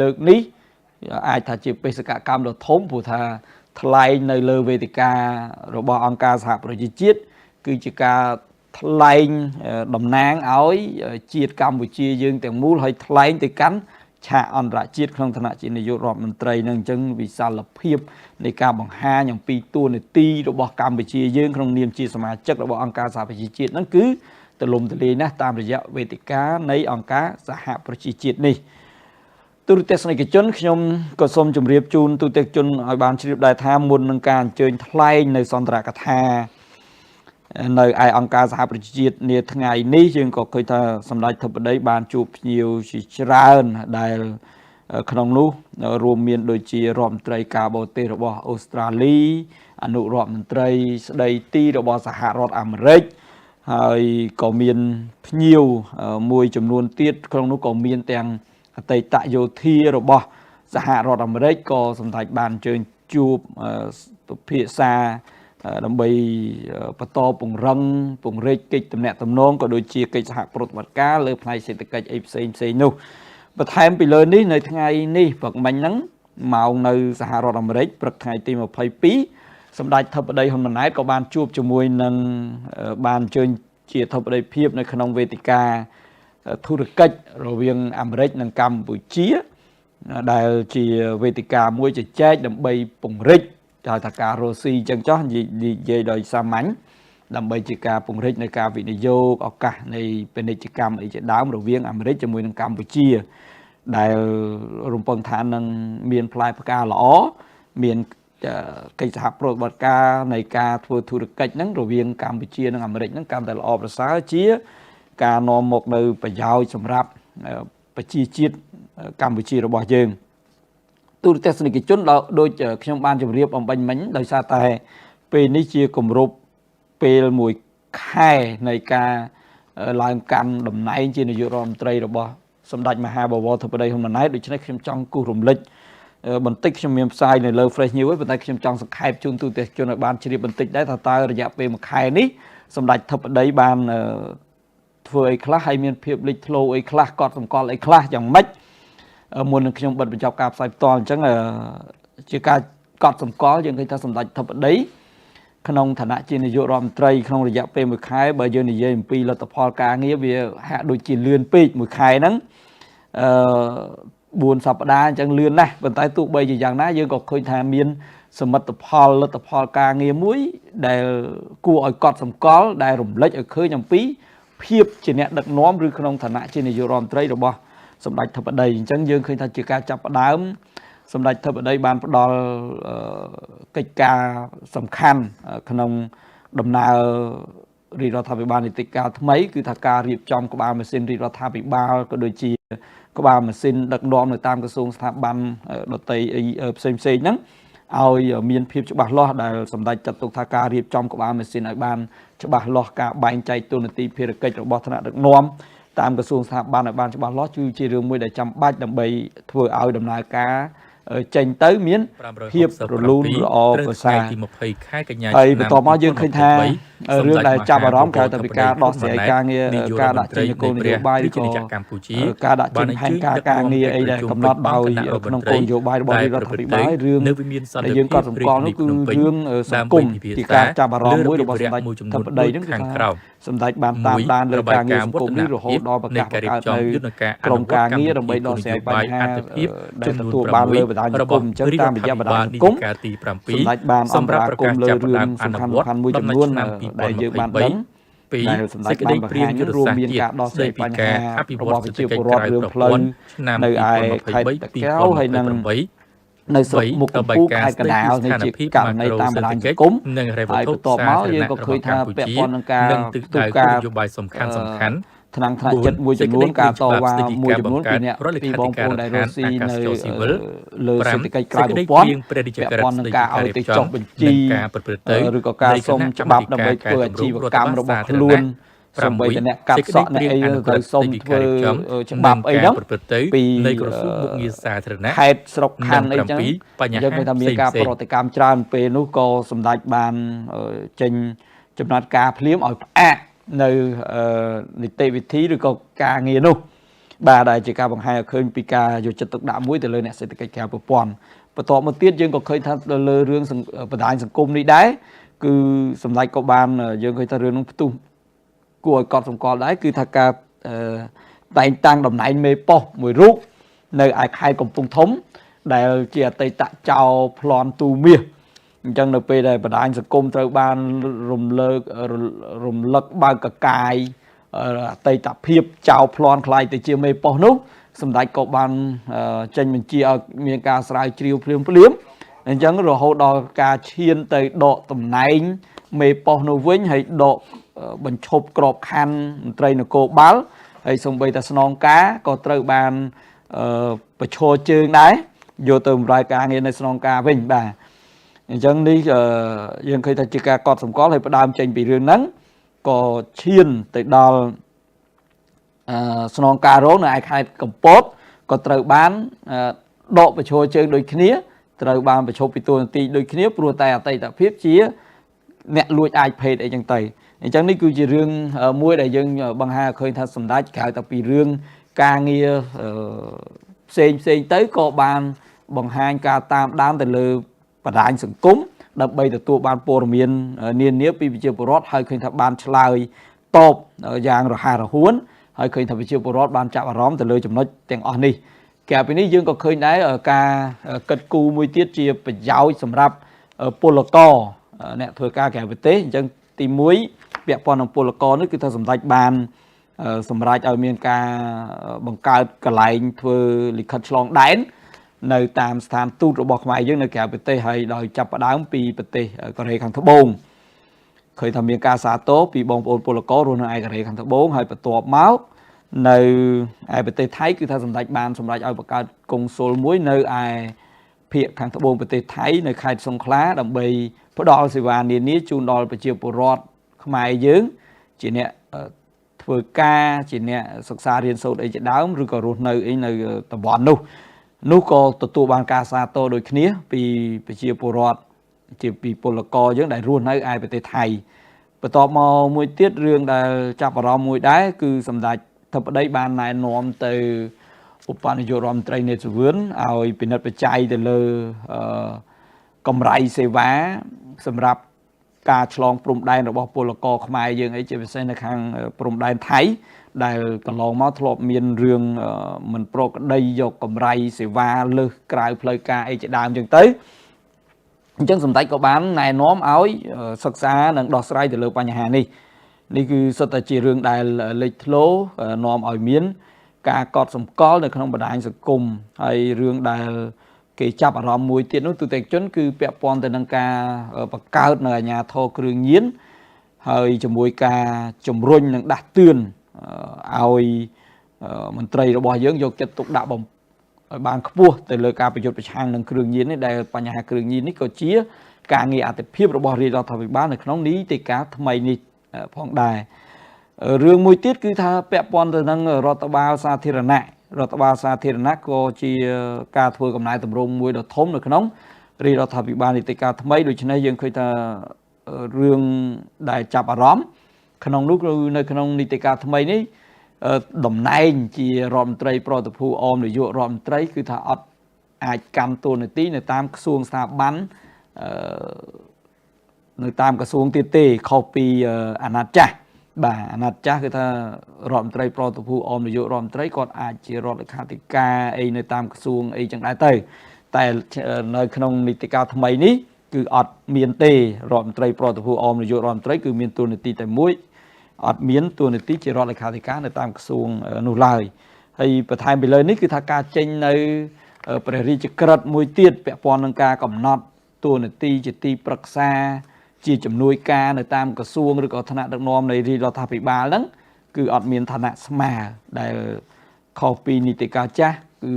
លើកនេះអាចថាជាបេសកកម្មដ៏ធំព្រោះថាថ្លែងនៅលើវេទិការបស់អង្គការសហប្រជាជាតិគឺជាការថ្លែងតំណាងឲ្យជាតិកម្ពុជាយើងទាំងមូលហើយថ្លែងទៅកាន់ឆាកអន្តរជាតិក្នុងឋានៈជានាយករដ្ឋមន្ត្រីនឹងអញ្ចឹងវិសាលភាពនៃការបង្ហាញអំពីតួនាទីរបស់កម្ពុជាយើងក្នុងនាមជាសមាជិករបស់អង្គការសហប្រជាជាតិហ្នឹងគឺទលំទលាយណាស់តាមរយៈវេទិកានៃអង្គការសហប្រជាជាតិនេះទូរទស្សនិកជនខ្ញុំក៏សូមជម្រាបជូនទូរទស្សនិកជនឲ្យបានជ្រាបដែរថាមុននឹងការអញ្ជើញថ្លែងនៅសន្ទរកថានៅឯអង្គការសហប្រជាជាតិនាថ្ងៃនេះយើងក៏ឃើញថាសម្ដេចធិបតីបានជួបភ្ញៀវជាច្រើនដែលក្នុងនោះរួមមានដូចជារដ្ឋមន្ត្រីការបរទេសរបស់អូស្ត្រាលីអនុរដ្ឋមន្ត្រីស្ដីទីរបស់សហរដ្ឋអាមេរិកហើយក៏មានភ្ញៀវមួយចំនួនទៀតក្នុងនោះក៏មានទាំងអតីតយោធារបស់សហរដ្ឋអាមេរិកក៏សម្ដេចបានអញ្ជើញជួបពិភាក្សាដើម្បីបន្តពង្រឹងពង្រីកកិច្ចទំនាក់ទំនងក៏ដូចជាកិច្ចសហប្រតិបត្តិការលើផ្នែកសេដ្ឋកិច្ចអីផ្សេងនោះបន្ថែមពីលើនេះនៅថ្ងៃនេះព្រឹកមិញហ្នឹងម៉ោងនៅសហរដ្ឋអាមេរិកព្រឹកថ្ងៃទី22សម្ដេចធិបតីហ៊ុនម៉ាណែតក៏បានជួបជាមួយនឹងបានអញ្ជើញជាធិបតីភាពនៅក្នុងវេទិកាធុរកិច្ចរវាងអាមេរិកនិងកម្ពុជាដែលជាវេទិកាមួយជជែកដើម្បីពង្រីកថាការរស់ស៊ីអញ្ចឹងចោះនិយាយដោយសាមញ្ញដើម្បីជាការពង្រីកនៃការវិនិយោគឱកាសនៃពាណិជ្ជកម្មអីជាដើមរវាងអាមេរិកជាមួយនឹងកម្ពុជាដែលរំពឹងថានឹងមានផ្លែផ្កាល្អមានកិច្ចសហប្រតិបត្តិការនៃការធ្វើធុរកិច្ចហ្នឹងរវាងកម្ពុជានិងអាមេរិកហ្នឹងកាន់តែល្អប្រសើរជាការនាំមកនៅប្រយោជន៍សម្រាប់ប្រជាជាតិកម្ពុជារបស់យើងទូរទស្សនិកជនដូចខ្ញុំបានជម្រាបអំបញ្ញមិញដោយសារតែពេលនេះជាគម្រប់ពេល1ខែនៃការឡើងកាន់តំណែងជានាយករដ្ឋមន្ត្រីរបស់ សម្ដេចមហាបវរធិបតីហ៊ុនម៉ាណែតដូច្នេះខ្ញុំចង់គូសរំលឹកបន្តិចខ្ញុំមានផ្សាយនៅលើ Fresh News ប៉ុន្តែខ្ញុំចង់សង្ខេបជូនទូទាំងជនឲ្យបានជ្រាបបន្តិចដែរថាតើរយៈពេល1ខែនេះសម្ដេចធិបតីបានធ្វើអីខ្លះហើយមានភាពលេចធ្លោអីខ្លះកត់សម្គាល់អីខ្លះយ៉ាងម៉េចមុននឹងខ្ញុំបិទបញ្ចប់ការផ្សាយផ្ទាល់អញ្ចឹងជាការកត់សម្គាល់យើងឃើញថាសម្ដេចធិបតីក្នុងឋានៈជានាយករដ្ឋមន្ត្រីក្នុងរយៈពេល1ខែបើយើងនិយាយអំពីលទ្ធផលការងារវាហាក់ដូចជាលឿនពេក1ខែហ្នឹង4សប្តាហ៍អញ្ចឹងលឿនណាស់ប៉ុន្តែទោះបីជាយ៉ាងណាយើងក៏ឃើញថាមានសមិទ្ធផលលទ្ធផលការងារមួយដែលគួរឲ្យកត់សម្គាល់ដែលរំលេចឲ្យឃើញអំពីភាពជាអ្នកដឹកនាំឬក្នុងឋានៈជានាយករដ្ឋមន្ត្រីរបស់សម្ដេចធិបតីអញ្ចឹងយើងឃើញថាជាការចាប់ផ្ដើមសម្ដេចធិបតីបានផ្ដល់កិច្ចការសំខាន់ក្នុងដំណើររាជរដ្ឋាភិបាលនីតិកាលថ្មីគឺថាការរៀបចំក្បាលម៉ាស៊ីនរាជរដ្ឋាភិបាលក៏ដូចជាក្បាលម៉ាស៊ីនដឹកនាំនៅតាមក្រសួងស្ថាប័នដទៃផ្សេងៗហ្នឹងឲ្យមានភាពច្បាស់លាស់ដែលសម្ដេចចាត់ទុកថាការរៀបចំក្បាលម៉ាស៊ីនឲ្យបានច្បាស់លាស់ការបែងចែកតួនាទីភារកិច្ចរបស់ថ្នាក់ដឹកនាំតាមក្រសួងស្ថាប័នឲ្យបានច្បាស់លាស់គឺជារឿងមួយដែលចាំបាច់ដើម្បីធ្វើឲ្យដំណើរការចេញទៅមានភាពរលូនល្អប្រសើរទី20ខែកញ្ញាឆ្នាំហើយបន្តមកយើងឃើញថារឿងដែលចាប់អារម្មណ៍ក្រៅពីការដោះស្រាយការងារការដាក់ចេញគោលនយោបាយឬក៏ការដាក់ចេញផែនការការងារអីដែលកំណត់ដោយក្នុងគោលនយោបាយរបស់រដ្ឋាភិបាលរឿងដែលយើងក៏សម្គាល់នោះគឺរឿងសង្គមជាការចាប់អារម្មណ៍មួយរបស់សម្ដេចធិបតីនឹងខាងក្រោមសម្ដេចបានតាមដានលើការងារសង្គមនេះរហូតដល់ប្រកាសបង្កើតនៅក្រុមការងារដើម្បីដោះស្រាយបញ្ហាដែលទទួលបានលើបណ្ដាញសង្គមអញ្ចឹងតាមរយៈបណ្ដាញសង្គមសម្ដេចបានអន្តរាគមន៍លើរឿងសំខាន់មួយចំនួនដែលយើងបានដឹងដែលសម្ដេចបានបង្ហាញរួមមានការដោះស្រាយបញ្ហារបស់ប្រជាពលរដ្ឋរឿងផ្លូវនៅឯខេត្តតាកែវហើយនិងនៅស្រុកមុខកំពូខេត្តកណ្ដាលនេះជាករណីតាមបណ្ដាញសង្គមហើយបន្ទាប់មកយើងក៏ឃើញថាពាក់ព័ន្ធនឹងការផ្ទុះការនយោបាយសំខាន់ថ្នាក់ចិត្តមួយចំនួនការតវ៉ាមួយចំនួនពីអ្នកពីបងប្អូនដែលរស់ស៊ីនៅលើសេដ្ឋកិច្ចក្រៅប្រព័ន្ធពាក់ព័ន្ធនឹងការឲ្យទៅចុះបញ្ជីឬក៏ការសុំច្បាប់ដើម្បីធ្វើអាជីវកម្មរបស់ខ្លួនសម្បីតែអ្នកកាត់សក់អ្នកអីត្រូវសុំធ្វើច្បាប់អីហ្នឹងពីនៃក្រសួងមុខងារសាធារណៈខេត្តស្រុកខណ្ឌអីចឹងយើងឃើញថាមានការប្រតិកម្មច្រើនពេលនោះក៏សម្ដេចបានចេញចំណាត់ការភ្លាមឲ្យផ្អាកនៅនីតិវិធីឬក៏ការងារនោះបាទដែលជាការបង្ហាញឲ្យឃើញពីការយកចិត្តទុកដាក់មួយទៅលើអ្នកសេដ្ឋកិច្ចក្រៅប្រព័ន្ធបន្ទាប់មកទៀតយើងក៏ឃើញថាទៅលើរឿងបណ្ដាញសង្គមនេះដែរគឺសម្ដេចក៏បានយើងឃើញថារឿងនោះផ្ទុះគួរឲ្យកត់សម្គាល់ដែរគឺថាការតែងតាំងតំណែងមេប៉ុស្តិ៍មួយរូបនៅឯខេត្តកំពង់ធំដែលជាអតីតចៅប្លន់ទូមាសអញ្ចឹងនៅពេលដែលបណ្ដាញសង្គមត្រូវបានរំលឹកបើកកកាយអតីតភាពចៅប្លន់ខ្លាយទៅជាមេប៉ុស្តិ៍នោះសម្ដេចក៏បានចេញបញ្ជាឲ្យមានការស្រាវជ្រាវភ្លាមអញ្ចឹងរហូតដល់ការឈានទៅដកតំណែងមេប៉ុស្តិ៍នោះវិញហើយដកបញ្ឈប់ក្របខ័ណ្ឌមន្ត្រីនគរបាលហើយសូម្បីតែស្នងការក៏ត្រូវបានប្រឈរជើងដែរយកទៅបម្រើការងារនៅស្នងការវិញបាទអញ្ចឹងនេះយើងឃើញថាជាការកត់សម្គាល់ហើយផ្ដើមចេញពីរឿងហ្នឹងក៏ឈានទៅដល់ស្នងការរងនៅឯខេត្តកំពតក៏ត្រូវបានដកប្រឈរជើងដូចគ្នាត្រូវបានប្រឈប់ពីតួនាទីដូចគ្នាព្រោះតែអតីតភាពជាអ្នកលួចអាចភេទអីចឹងទៅអញ្ចឹងនេះគឺជារឿងមួយដែលយើងបង្ហាញឃើញថាសម្ដេចក្រៅតែពីរឿងការងារផ្សេងទៅក៏បានបង្ហាញការតាមដានទៅលើបណ្ដាញសង្គមដើម្បីទទួលបានព័ត៌មាននានាពីប្រជាពលរដ្ឋហើយឃើញថាបានឆ្លើយតបយ៉ាងរហ័សរហួនហើយឃើញថាប្រជាពលរដ្ឋបានចាប់អារម្មណ៍ទៅលើចំណុចទាំងអស់នេះក្រៅពីនេះយើងក៏ឃើញដែរការកិត្តគូមួយទៀតជាប្រយោជន៍សម្រាប់ពលករអ្នកធ្វើការក្រៅប្រទេសអញ្ចឹងទី1ពាក់ព័ន្ធនឹងពលករនេះគឺថាសម្ដេចបានសម្រេចឲ្យមានការបង្កើតកន្លែងធ្វើលិខិតឆ្លងដែននៅតាមស្ថានទូតរបស់ខ្មែរយើងនៅក្រៅប្រទេសហើយដោយចាប់ផ្ដើមពីប្រទេសកូរ៉េខាងត្បូងឃើញថាមានការសាទរពីបងប្អូនពលកររស់នៅឯកូរ៉េខាងត្បូងហើយបន្ទាប់មកនៅឯប្រទេសថៃគឺថាសម្ដេចបានសម្រេចឲ្យបង្កើតកុងស៊ុលមួយនៅឯភាគខាងត្បូងប្រទេសថៃនៅខេត្តសង្ខឡាដើម្បីផ្ដល់សេវានានាជូនដល់ប្រជាពលរដ្ឋខ្មែរយើងជាអ្នក ធ្វើការជាអ្នកសិក្សារៀនសូត្រអីជាដើមឬក៏រស់នៅអីនៅតំបន់នោះក៏ទទួលបានការសាទរដូចគ្នាពីប្រជាពលរដ្ឋជាពីពលករយើងដែលរស់នៅឯប្រទេសថៃបន្ទាប់មកមួយទៀតរឿងដែលចាប់អារម្មណ៍មួយដែរគឺសម្ដេចធិបតីបានណែនាំទៅឧបនាយករដ្ឋមន្ត្រីនេតសវឿនឲ្យពិនិត្យបច្ច័យទៅលើកម្រៃសេវាសម្រាប់ការឆ្លងព្រំដែនរបស់ពលករខ្មែរយើងអីជាពិសេសនៅខាងព្រំដែនថៃដែលកន្លងមកធ្លាប់មានរឿងមិនប្រក្រតីយកកម្រៃសេវាលើសក្រៅផ្លូវការអីជាដើមអញ្ចឹងទៅអញ្ចឹងសម្ដេចក៏បានណែនាំឲ្យសិក្សានិងដោះស្រាយទៅលើបញ្ហានេះគឺសុទ្ធតែជារឿងដែលលេចធ្លោនាំឲ្យមានការកត់សម្គាល់នៅក្នុងបណ្ដាញសង្គមហើយរឿងដែលគេចាប់អារម្មណ៍មួយទៀតនោះទូទាំងជនគឺពាក់ព័ន្ធទៅនឹងការបង្កើតនៅអាជ្ញាធរគ្រឿងញៀនហើយជាមួយការជំរុញនិងដាស់តឿនឲ្យមន្ត្រីរបស់យើងយកចិត្តទុកដាក់ឲ្យបានខ្ពស់ទៅលើការប្រយុទ្ធប្រឆាំងនឹងគ្រឿងញៀននេះដែលបញ្ហាគ្រឿងញៀននេះក៏ជាការងារអាទិភាពរបស់រាជរដ្ឋាភិបាលនៅក្នុងនីតិកាលថ្មីនេះផងដែររឿងមួយទៀតគឺថាពាក់ព័ន្ធទៅនឹងរដ្ឋបាលសាធារណៈក៏ជាការធ្វើកំណែតម្រង់មួយដ៏ធំនៅក្នុងរាជរដ្ឋាភិបាលនីតិកាលថ្មីដូច្នេះយើងឃើញថារឿងដែលចាប់អារម្មណ៍ក្នុងនោះគឺនៅក្នុងនីតិកាលថ្មីនេះតំណែងជារដ្ឋមន្ត្រីប្រតិភូអមនាយករដ្ឋមន្ត្រីគឺថាអត់អាចកាន់តួនាទីនៅតាមក្រសួងស្ថាប័ននៅតាមក្រសួងទៀតទេខុសពីអាណត្តិចាស់បាទអាណត្តិចាស់គឺថារដ្ឋមន្ត្រីប្រតិភូអមនាយករដ្ឋមន្ត្រីគាត់អាចជារដ្ឋលេខាធិការអីនៅតាមក្រសួងអីចឹងដែរទៅតែនៅក្នុងនីតិកាលថ្មីនេះគឺអត់មានទេរដ្ឋមន្ត្រីប្រតិភូអមនាយករដ្ឋមន្ត្រីគឺមានតួនាទីតែមួយអត់មានតួនាទីជារដ្ឋលេខាធិការនៅតាមក្រសួងនោះឡើយហើយបន្ថែមពីលើនេះគឺថាការចេញនៅព្រះរាជក្រឹត្យមួយទៀតពាក់ព័ន្ធនឹងការកំណត់តួនាទីជាទីប្រឹក្សាជាជំនួយការនៅតាមក្រសួងឬក៏ឋានៈដឹកនាំនៃរាជរដ្ឋាភិបាលហ្នឹងគឺអត់មានឋានៈស្មើដែលខុសពីនីតិកាលចាស់គឺ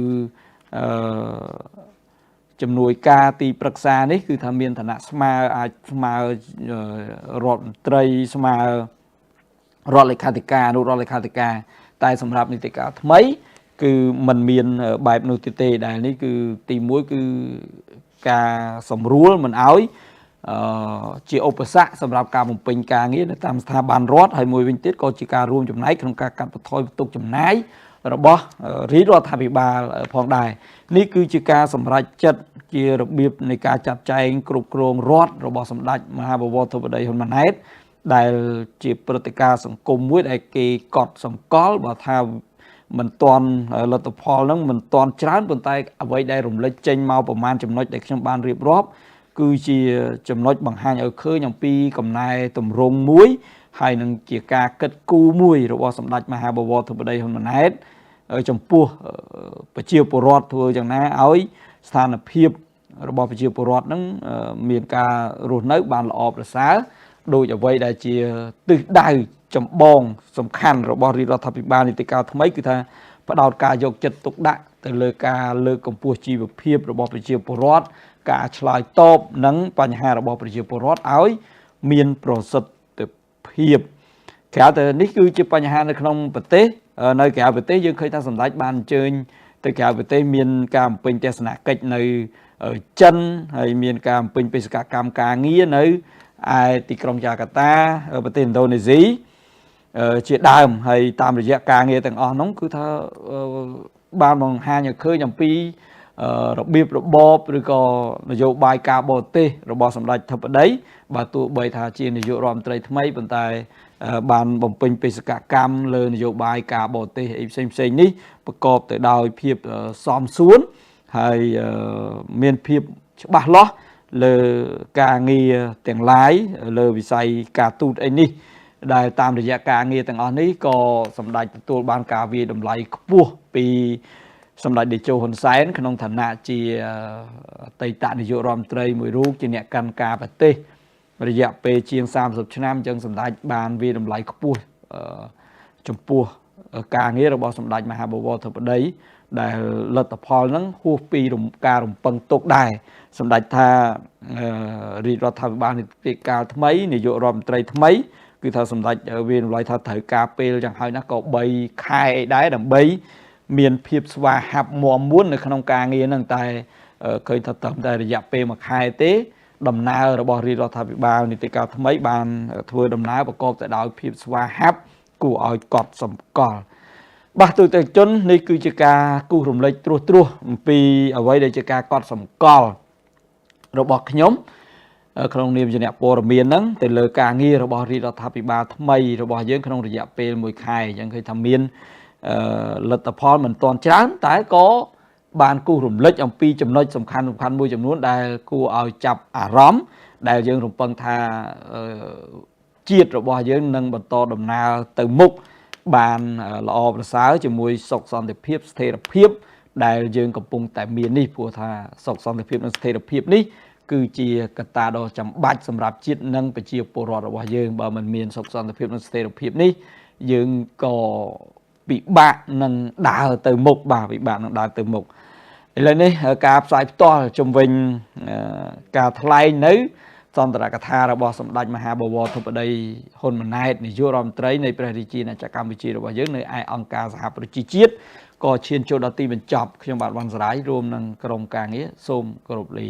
ជំនួយការទីប្រឹក្សានេះគឺថាមានឋានៈស្មើអាចស្មើរដ្ឋមន្ត្រីស្មើរដ្ឋលេខាធិការអនុរដ្ឋលេខាធិការតែសម្រាប់នីតិកាលថ្មីគឺมันមានបែបនោះទេដែលនេះគឺទី1គឺការសម្រួលមិនឲ្យជាឧបសគ្គសម្រាប់ការបំពេញការងារនៅតាមស្ថាប័នរដ្ឋហើយមួយវិញទៀតក៏ជាការរួមចំណែកក្នុងការកាត់បន្ថយបន្ទុកចំណាយរបស់រាជរដ្ឋាភិបាលផងដែរនេះគឺជាការសម្រេចចិត្តជារបៀបនៃការចាត់ចែងគ្រប់គ្រងរដ្ឋរបស់សម្ដេចមហាបវរធិបតីហ៊ុនម៉ាណែតដែលជាព្រឹត្តិការណ៍សង្គមមួយដែលគេកត់សម្គាល់បើថាមិនទាន់លទ្ធផលហ្នឹងមិនទាន់ច្រើនប៉ុន្តែអ្វីដែលរំលេចចេញមកប្រមាណចំណុចដែលខ្ញុំបានរៀបរាប់គឺជាចំណុចបង្ហាញឲ្យឃើញអំពីកំណែតម្រង់មួយហើយនឹងជាការគិតគូរមួយរបស់សម្ដេចមហាបវរធិបតីហ៊ុនម៉ាណែតចំពោះប្រជាពលរដ្ឋធ្វើយ៉ាងណាឲ្យស្ថានភាពរបស់ប្រជាពលរដ្ឋហ្នឹងមានការរស់នៅបានល្អប្រសើរដោយអ្វីដែលជាទិសដៅចម្បងសំខាន់របស់រាជរដ្ឋាភិបាលនីតិកាលថ្មីគឺថាផ្ដោតការយកចិត្តទុកដាក់ទៅលើការលើកកម្ពស់ជីវភាពរបស់ប្រជាពលរដ្ឋការឆ្លើយតបនឹងបញ្ហារបស់ប្រជាពលរដ្ឋឲ្យមានប្រសិទ្ធភាពក្រៅទៅនេះគឺជាបញ្ហានៅក្នុងប្រទេសនៅក្រៅប្រទេសយើងឃើញថាសម្ដេចបានអញ្ជើញទៅក្រៅប្រទេសមានការបំពេញទស្សនកិច្ចនៅចិនហើយមានការបំពេញបេសកកម្មការងារនៅឯទីក្រុងយ៉ាកាតាប្រទេសឥណ្ឌូនេស៊ីជាដើមហើយតាមរយៈការងារទាំងអស់នោះគឺថាបានបង្ហាញឲ្យឃើញអំពីរបៀបរបបឬក៏នយោបាយការបរទេសរបស់សម្ដេចធិបតីបើទោះបីថាជានាយករដ្ឋមន្ត្រីថ្មីប៉ុន្តែបានបំពេញបេសកកម្មលើនយោបាយការបរទេសអីផ្សេងនេះប្រកបទៅដោយភាពសមសួនហើយមានភាពច្បាស់លាស់លើការងារទាំងឡាយលើវិស័យការទូតអីនេះដែលតាមរយៈការងារទាំងអស់នេះក៏សម្ដេចទទួលបានការវាយតម្លៃខ្ពស់ពីសម្ដេចតេជោហ៊ុនសែនក្នុងឋានៈជាអតីតនាយករដ្ឋមន្ត្រីមួយរូបជាអ្នកកាន់ការប្រទេសរយៈពេលជាង30ឆ្នាំអញ្ចឹងសម្ដេចបានវាយតម្លៃខ្ពស់ចំពោះការងាររបស់សម្ដេចមហាបវរធិបតីដែលលទ្ធផលហ្នឹងហួសពីការរំពឹងទុកដែរសម្ដេចថារាជរដ្ឋាភិបាលនីតិកាលថ្មីនាយករដ្ឋមន្ត្រីថ្មី គឺថាសម្ដេចវាតម្លៃថាត្រូវការពេលយ៉ាងហើយណាក៏3ខែដែរដើម្បីមានភាពស្វាហាប់មាំមួននៅក្នុងការងារហ្នឹងតែឃើញថាត្រឹមតែរយៈពេល1ខែទេដំណើររបស់រាជរដ្ឋាភិបាលនីតិកាលថ្មីបានធ្វើដំណើរប្រកបទៅដោយភាពស្វាហាប់គួរឲ្យកត់សម្គាល់បាទទូទៅជននេះគឺជាការគូសរំលេចត្រួសអំពីអ្វីដែលជាការកត់សម្គាល់របស់ខ្ញុំក្នុងនាមជាអ្នកព័ត៌មានហ្នឹងទៅលើការងាររបស់រាជរដ្ឋាភិបាលថ្មីរបស់យើងក្នុងរយៈពេល1ខែអញ្ចឹងឃើញថាមានលទ្ធផលមិនទាន់ច្រើនតែក៏បានគូសរំលេចអំពីចំណុចសំខាន់មួយចំនួនដែលគួរឲ្យចាប់អារម្មណ៍ដែលយើងរំពឹងថាជាតិរបស់យើងនឹងបន្តដំណើរទៅមុខបានល្អប្រសើរជាមួយសុខសន្តិភាពស្ថិរភាពដែលយើងកំពុងតែមាននេះព្រោះថាសុខសន្តិភាពនិងស្ថិរភាពនេះគឺជាកត្តាដ៏ចាំបាច់សម្រាប់ជាតិនិងប្រជាពលរដ្ឋរបស់យើងបើមិនមានសុខសន្តិភាពនិងស្ថិរភាពនេះយើងក៏ពិបាកនឹងដើរទៅមុខបាទពិបាកនឹងដើរទៅមុខឥឡូវនេះការផ្សាយផ្ទាល់ជំវិញការថ្លែងនៅសន្ទរកថារបស់សម្ដេចមហាបវរធិបតីហ៊ុនម៉ាណែតនាយករដ្ឋមន្ត្រីនៃព្រះរាជាណាចក្រកម្ពុជារបស់យើងនៅឯអង្គការសហប្រជាជាតិក៏ឈានចូលដល់ទីបញ្ចប់ខ្ញុំបាទវ៉ាន់សរាយរួមនឹងក្រុមការងារសូមគោរពលា